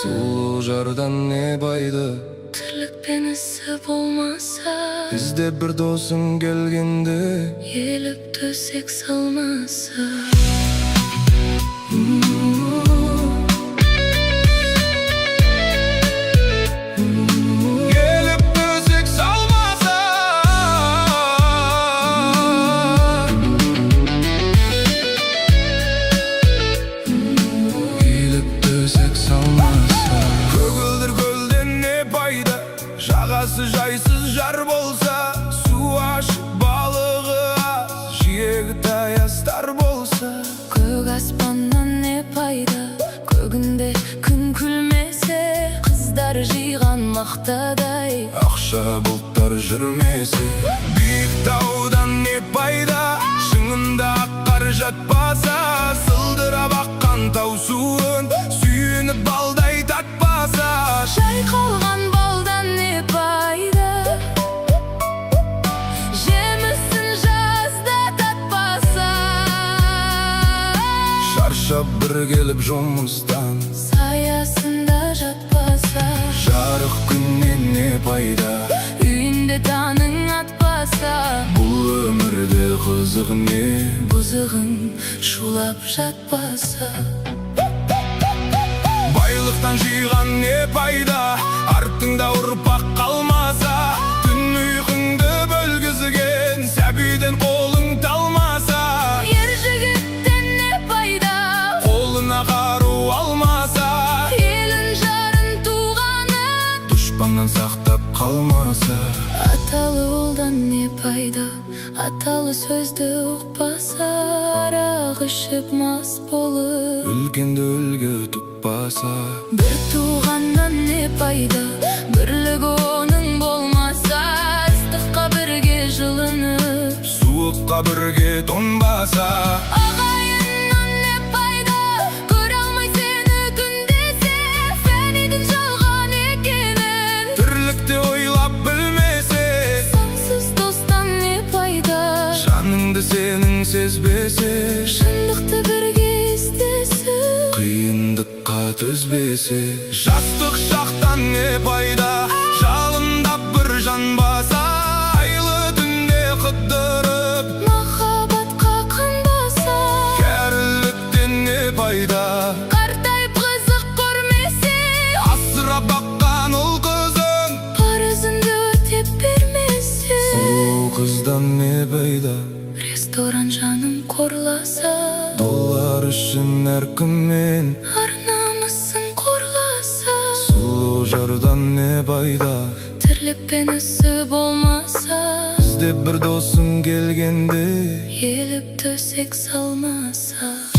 Sulu jardan ne baydı, Tırlık isi bolmasa, bizde bir dostun gelgende yelip dösek salmasa. Gelip dösek salmasa, gelip dösek salmasa. Kөгілдір көлден ne пайда, жағасы жайсыз жар болса, су ашық балығы аз, жиегі таястар болса. Көк аспаннан не пайда, көгінде күн күлмесе, қыздар жиған мақтадай, Ақша бұлттар жүрмесе, биік таудан не пайда, шыңында қар жатпаса, сылдырап аққан тау суын сүйініп балдай татпаса. шайқалған балдан не пайда, жемісін жазда татпаса. Шаршап бір келіп жұмыстан, Саясында жатпаса, жарық күннен не пайда, үйінде таның атпаса. бұл өмірде қызық не, Бұзығың шулап жатпаса. байлықтан жиған не пайда, артыңда ұрпақ қалмаса. Түн ұйқыңды бөлгізген сәбиден қолың талмаса. Ер жігіттен не пайда, Қолына қару алмаса, елін жарын туғаны. дұшпаннан сақтап қалмаса. Аталы олдан не пайда, аталы сөзді ұқпаса. Арақ ішіп мас болып, Үлкенді үлгі тұтпаса. бір туғаннан не пайда, бірлік оның болмаса. Ыстыққа бірге жылынып, Суыққа бірге тоңбаса. ағайыннан не пайда, көре алмай сені күндесе. Фәнидің жалған екенін Тірлікте ойлап білмесе, сансыз достан не пайда, жаныңды сенің сезбесе. шындықты бірге істесе. Қиындыққа төзбесе, жастық шақтан не пайда, жалындап бір жанбаса. Айлы түнде қыдырып, Махаббатқа қанбаса, кәріліктен не пайда, қартайып қызық көрмесе. асырап баққан ұл қызың, Парызыңды өтеп бермесе. сұлу қыздан не пайда, Ресторан жанын қорласа, доллар үшін әркіммен. ар-намысын қорласа. Сұлу жардан не пайда, Тірлік ісі болмаса, бізде бір досың келгенде еліп төсек салмаса.